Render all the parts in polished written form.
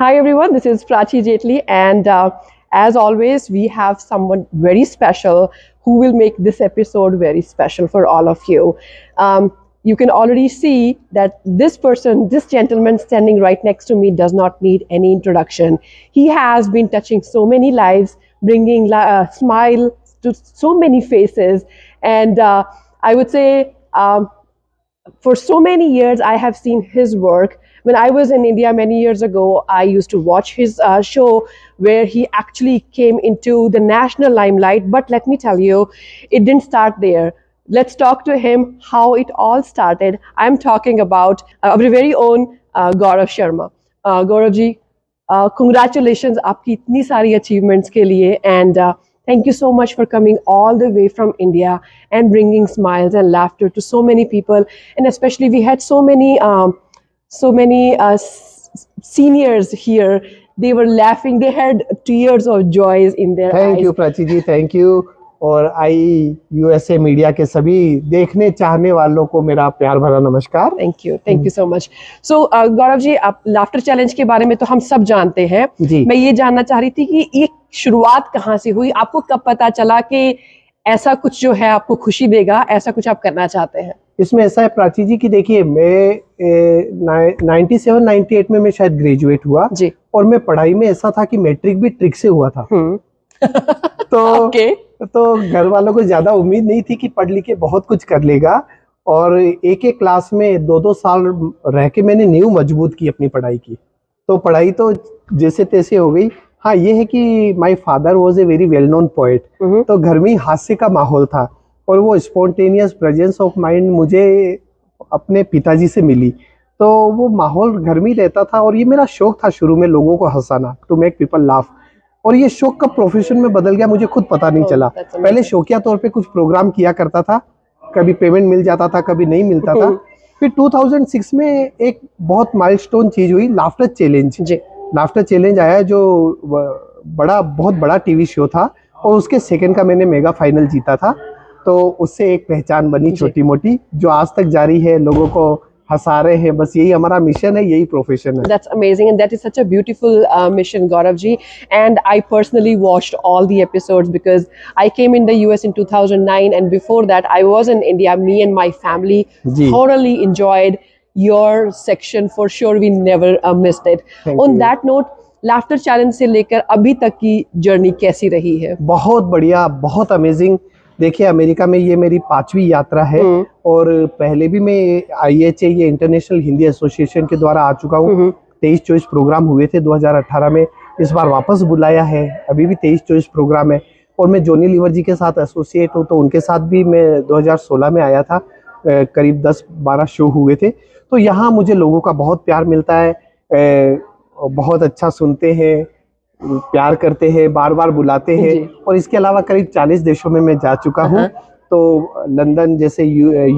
Hi everyone, this is Prachi Jetli, and as always, we have someone very special who will make this episode very special for all of you. You can already see that this person, this gentleman standing right next to me, does not need any introduction. He has been touching so many lives, bringing smile to so many faces, and I would say. For so many years, I have seen his work. When I was in India many years ago, I used to watch his show where he actually came into the national limelight. But let me tell you, it didn't start there. Let's talk to him how it all started. I'm talking about our very own Gaurav Sharma. Gaurav ji, congratulations आपकी इतनी सारी achievements के लिए and thank you so much for coming all the way from India and bringing smiles and laughter to so many people. And especially, we had so many seniors here. They were laughing. They had tears of joys in their eyes. Thank you Prachi ji, thank you. और IUSA media के सभी देखने चाहने वालों को मेरा प्यार भरा नमस्कार। Thank you so much. So Gaurav ji, आप लाफ्टर चैलेंज के बारे में तो हम सब जानते हैं जी। मैं ये जानना चाह रही थी कि ये शुरुआत कहाँ से हुई, आपको कब पता चला कि ऐसा कुछ जो है आपको खुशी देगा, ऐसा कुछ आप करना चाहते हैं? इसमें ऐसा है प्राची जी कि देखिए, मैं 97-98 में मैं शायद ग्रेजुएट हुआ जी। और मैं पढ़ाई में ऐसा था कि मैट्रिक भी ट्रिक से हुआ था। तो घर वालों को ज्यादा उम्मीद नहीं थी कि पढ़ लिख के बहुत कुछ कर लेगा, और एक एक क्लास में 2-2 साल रह के मैंने नींव मजबूत की अपनी पढ़ाई की। तो पढ़ाई तो जैसे तैसे हो गई। हाँ, ये है कि my father was a very well known poet, तो घर में हास्य का माहौल था और वो स्पॉन्टेनियस प्रेजेंस ऑफ माइंड मुझे अपने पिताजी से मिली। तो वो माहौल घर में रहता था और ये मेरा शौक था शुरू में, लोगों को हंसाना, टू मेक पीपल लाफ। और ये शौक कब प्रोफेशन में बदल गया मुझे खुद पता नहीं चला। पहले शौकिया तौर पे कुछ प्रोग्राम किया करता था, कभी पेमेंट मिल जाता था, कभी नहीं मिलता था। फिर 2006 में एक बहुत माइलस्टोन चीज हुई, लाफ्टर चैलेंज। लाफ्टर चैलेंज आया जो बहुत बड़ा टीवी शो था और उसके सेकंड का मैंने मेगा फाइनल जीता था। तो उससे एक पहचान बनी छोटी मोटी, जो आज तक जारी है, लोगों को हंसा रहे हैं। बस यही हमारा मिशन है, यही प्रोफेशन है। That's amazing, and that is such a beautiful mission, Gaurav ji. And I personally watched all the episodes because I came in the US in 2009, and before that I was in India. Me and my family thoroughly enjoyed your section. For sure, we never missed it. On that note, laughter challenge से लेकर अभी तक की journey कैसी रही है? बहुत बढ़िया, बहुत अमेजिंग। देखिए, अमेरिका में ये मेरी 5वीं यात्रा है और पहले भी मैं IHA, ये इंटरनेशनल हिंदी एसोसिएशन के द्वारा आ चुका हूँ। 23-24 प्रोग्राम हुए थे 2018 में, इस बार वापस बुलाया है। अभी भी 23-24 प्रोग्राम है और मैं जॉनी लीवर जी के साथ एसोसिएट हूँ, तो उनके साथ भी मैं 2016 में आया था। करीब 10-12 शो हुए थे। तो यहाँ मुझे लोगों का बहुत प्यार मिलता है, बहुत अच्छा सुनते हैं, प्यार करते हैं, बार बार बुलाते हैं। और इसके अलावा करीब 40 देशों में मैं जा चुका हूँ। तो लंदन जैसे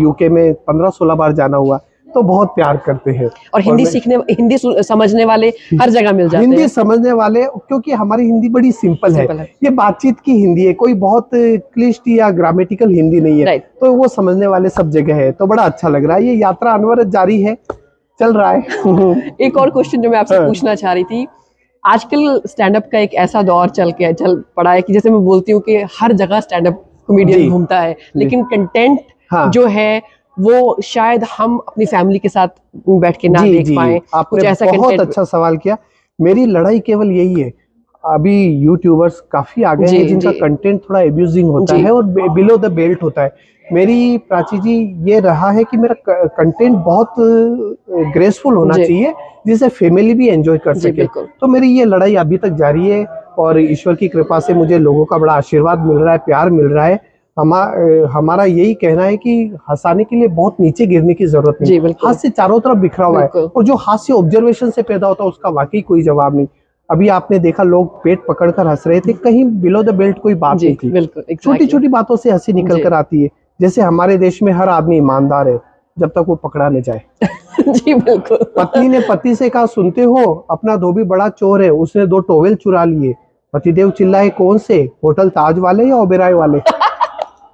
UK में 15-16 बार जाना हुआ। तो बहुत प्यार करते हैं और हिंदी समझने वाले हर जगह मिल जाते हैं। हिंदी समझने वाले, क्योंकि हमारी हिंदी बड़ी सिंपल है। ये बातचीत की हिंदी है, कोई बहुत क्लिष्ट या ग्रामेटिकल हिंदी नहीं है। तो वो समझने वाले सब जगह है। तो बड़ा अच्छा लग रहा है। ये यात्रा अनवरत जारी है, चल रहा है। एक और क्वेश्चन जो मैं आपसे पूछना चाह रही थी, आजकल स्टैंड अप का एक ऐसा दौर चल पड़ा है कि जैसे मैं बोलती हूँ कि हर जगह स्टैंड अप कॉमेडियन घूमता है, लेकिन कंटेंट जो है वो शायद हम अपनी फैमिली के साथ बैठ के ना देख पाए। आपने ऐसा बहुत अच्छा सवाल किया। मेरी लड़ाई केवल यही है, अभी यूट्यूबर्स काफी आगे हैं जिनका कंटेंट थोड़ा एब्यूजिंग होता है और बिलो द बेल्ट होता है। मेरी प्राची जी ये रहा है कि मेरा कंटेंट बहुत ग्रेसफुल होना चाहिए, जिसे फैमिली भी एंजॉय कर सके। तो मेरी ये लड़ाई अभी तक जारी है और ईश्वर की कृपा से मुझे लोगों का बड़ा आशीर्वाद मिल रहा है, प्यार मिल रहा है। हमारा यही कहना है कि हंसाने के लिए बहुत नीचे गिरने की जरूरत नहीं, हाथ से चारों तरफ बिखरा हुआ है और जो हाथ से ऑब्जर्वेशन से पैदा होता है उसका वाकई कोई जवाब नहीं। अभी आपने देखा, लोग पेट पकड़कर हंस रहे थे, कहीं बिलो द बेल्ट कोई बात नहीं थी। छोटी छोटी बातों से हंसी निकल कर आती है। जैसे हमारे देश में हर आदमी ईमानदार है जब तक वो पकड़ा न जाए। जी बिल्कुल। पत्नी ने पति से कहा, सुनते हो, अपना धोबी बड़ा चोर है, उसने 2 टॉवेल चुरा लिए। पतिदेव चिल्लाए, कौन से, होटल ताज वाले या ओबेराय वाले?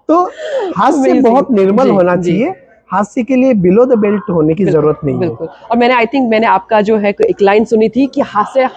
तो हास्य बहुत निर्मल होना चाहिए। हास्य के लिए बिलो द बेल्ट होने की जरूरत नहीं है। बिल्कुल। और मैंने आपका जो है एक लाइन सुनी थी कि हास्य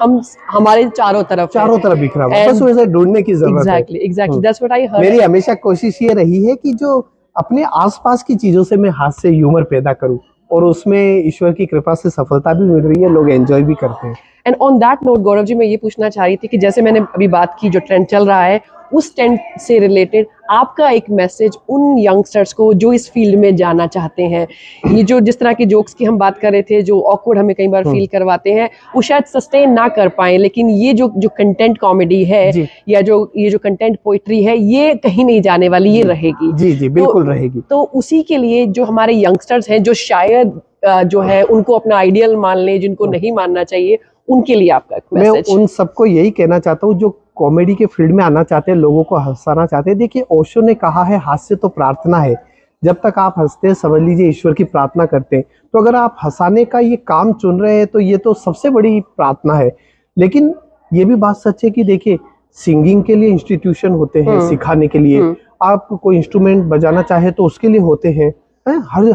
हमारे चारों तरफ बिखरा हुआ है, बस वैसे ढूंढने की जरूरत है। Exactly that's what I heard. मेरी हमेशा कोशिश ये रही है कि जो अपने आसपास की चीजों से मैं हास्य ह्यूमर पैदा करूं, और उसमें ईश्वर की कृपा से सफलता भी मिल रही है, लोग एंजॉय भी करते हैं। And on that note Gaurav ji, मैं ये पूछना चाह रही थी कि जैसे मैंने अभी बात की जो ट्रेंड चल रहा है, उस ट्रेंड से रिलेटेड आपका एक मैसेज उन यंगस्टर्स को जो इस फील्ड में जाना चाहते हैं। ये जो जिस तरह के जोक्स की हम बात कर रहे थे, जो ऑकवर्ड हमें कई बार फील करवाते हैं, वो शायद सस्टेन ना कर पाए, लेकिन ये जो कंटेंट कॉमेडी है या ये जो कंटेंट पोइट्री है, ये कहीं नहीं जाने वाली, ये रहेगी। जी बिल्कुल रहेगी। तो उसी के लिए जो हमारे यंगस्टर्स हैं, जो शायद जो है उनको अपना आइडियल मान लें, जिनको नहीं मानना चाहिए, उनके लिए आपका मैसेज। मैं उन सबको यही कहना चाहता हूँ जो कॉमेडी के फील्ड में आना चाहते हैं, लोगों को हंसाना चाहते हैं। देखिए, ओशो ने कहा है, हास्य तो प्रार्थना है। जब तक आप हंसते हैं, समझ लीजिए ईश्वर की प्रार्थना करते हैं। तो अगर आप हंसाने का ये काम चुन रहे हैं, तो ये तो सबसे बड़ी प्रार्थना है। लेकिन ये भी बात सच है कि देखिए, सिंगिंग के लिए इंस्टीट्यूशन होते हैं सिखाने के लिए। आप कोई इंस्ट्रूमेंट बजाना चाहे तो उसके लिए होते हैं,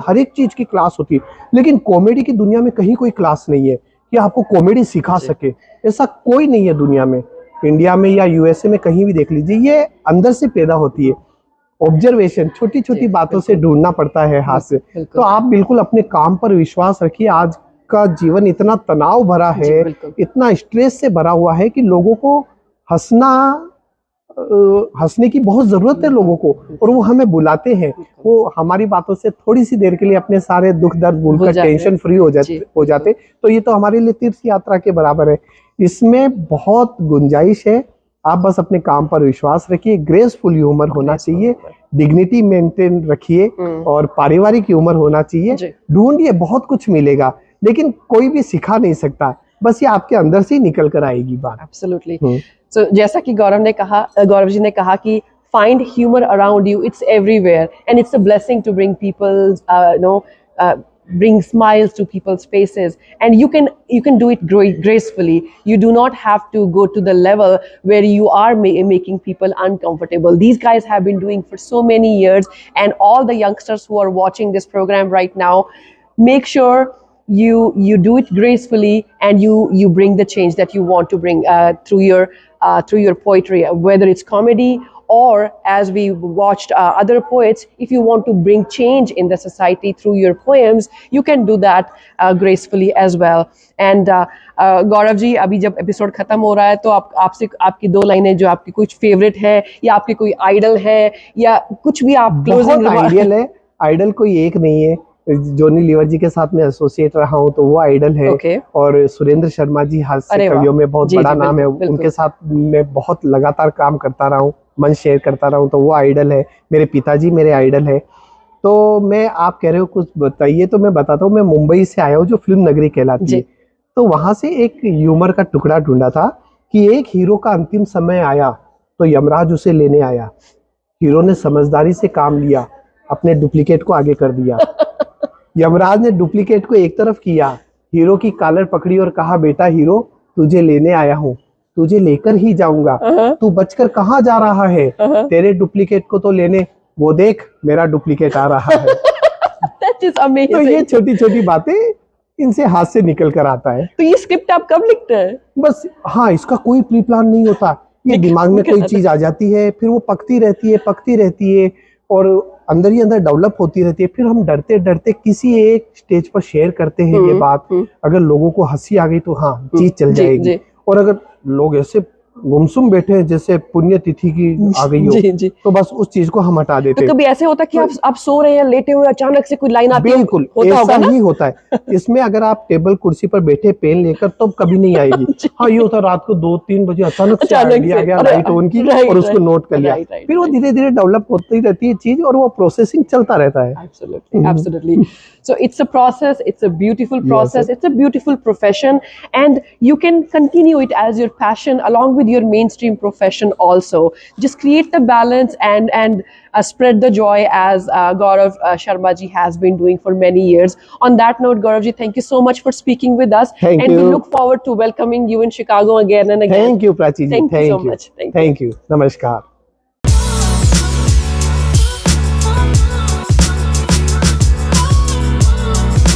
हर एक चीज की क्लास होती है। लेकिन कॉमेडी की दुनिया में कहीं कोई क्लास नहीं है कि आपको कॉमेडी सिखा सके, ऐसा कोई नहीं है दुनिया में। इंडिया में या यूएसए में कहीं भी देख लीजिए, ये अंदर से पैदा होती है। ऑब्जर्वेशन, छोटी छोटी बातों से ढूंढना पड़ता है हास्य। तो आप बिल्कुल अपने काम पर विश्वास रखिए। आज का जीवन इतना तनाव भरा है, इतना स्ट्रेस से भरा हुआ है कि लोगों को हंसने की बहुत जरूरत है लोगों को, और वो हमें बुलाते हैं। वो हमारी बातों से थोड़ी सी देर के लिए अपने सारे दुख दर्द भूलकर टेंशन फ्री हो जाते। तो ये तो हमारे लिए तीर्थ यात्रा के बराबर है। इसमें बहुत गुंजाइश है। आप बस अपने काम पर विश्वास रखिए, ग्रेसफुल ह्यूमर होना चाहिए, डिग्निटी मेंटेन रखिए, और पारिवारिक ह्यूमर होना चाहिए। ढूंढिए, बहुत कुछ मिलेगा, लेकिन कोई भी सिखा नहीं सकता, बस ये आपके अंदर से ही निकल कर आएगी बात। एब्सोल्युटली। सो जैसा कि गौरव जी ने कहा कि find humor around you, it's everywhere, and it's a blessing to bring bring smiles to people's faces, and you can do it gracefully. You do not have to go to the level where you are making people uncomfortable. These guys have been doing for so many years, and all the youngsters who are watching this program right now, make sure you do it gracefully, and you bring the change that you want to bring through your poetry, whether it's comedy or as we watched other poets. If you want to bring change in the society through your poems, you can do that gracefully as well. And Gaurav ji, अभी जब episode खत्म हो रहा है, तो आपसे आपकी दो लाइनें जो आपकी कुछ फेवरेट है, या आपके कोई आइडल है, या कुछ भी आप क्लोजिंग। आइडियल है, आइडल कोई एक नहीं है। जोनी लीवर जी के साथ मैं एसोसिएट रहा हूँ, तो वो आइडल है। और सुरेंद्र शर्मा जी हास्य कवियों में बहुत बड़ा नाम है, उनके साथ मैं बहुत लगातार काम करता रहा हूँ, मंच शेयर करता रहा हूँ, तो वो आइडल है। मेरे पिताजी मेरे आइडल है। तो आप कह रहे हो कुछ बताइए, तो मैं बताता हूँ। मैं मुंबई से आया हूँ, जो फिल्म नगरी कहलाती है। तो वहां से एक ह्यूमर का टुकड़ा ढूंढा था कि एक हीरो का अंतिम समय आया तो यमराज उसे लेने आया। हीरो ने समझदारी से काम लिया, अपने डुप्लीकेट को आगे कर दिया। यमराज ने डुप्लीकेट को एक तरफ किया, हीरो की कॉलर पकड़ी और कहा, बेटा हीरो, तुझे लेने आया हूँ, तुझे लेकर ही जाऊंगा। तू बचकर कहाँ जा रहा है? तेरे डुप्लीकेट को तो लेने, वो देख मेरा डुप्लीकेट आ रहा है। तो ये छोटी छोटी बातें, इनसे हाथ से निकल कर आता है। तो ये स्क्रिप्ट आप कब लिखते हैं? बस हाँ, इसका कोई प्री प्लान नहीं होता। ये दिमाग में कोई चीज आ जाती है, फिर वो पकती रहती है और अंदर ही अंदर डेवलप होती रहती है। फिर हम डरते डरते किसी एक स्टेज पर शेयर करते हैं ये बात। अगर लोगों को हंसी आ गई तो हाँ, चीज चल जाएगी। और अगर लोग ऐसे गुमसुम बैठे हैं जैसे पुण्यतिथि की आ गई हो, तो बस उस चीज को हम हटा देते हैं। तो कभी ऐसे होता है कि आप सो रहे हैं, लेटे हुए, अचानक से कोई लाइन आती है? बिल्कुल ऐसा ही होता है। इसमें अगर आप टेबल कुर्सी पर बैठे पेन लेकर, तो कभी नहीं आएगी। हाँ, ये होता रात को 2-3 बजे अचानक से आ गया लाइट ऑन की, और उसको नोट कर लिया। फिर वो धीरे धीरे डेवलप होती रहती है चीज, और वो प्रोसेसिंग चलता रहता है। Absolutely. So it's a process, it's a beautiful process, it's a beautiful profession, and you can continue it as your passion along with your mainstream profession also. Just create the balance and spread the joy as Gaurav Sharma ji has been doing for many years. On that note, Gaurav ji, thank you so much for speaking with us. Thank you. We look forward to welcoming you in Chicago again and again. Thank you, Prachi ji. Thank you so much. Thank you. Namaskar.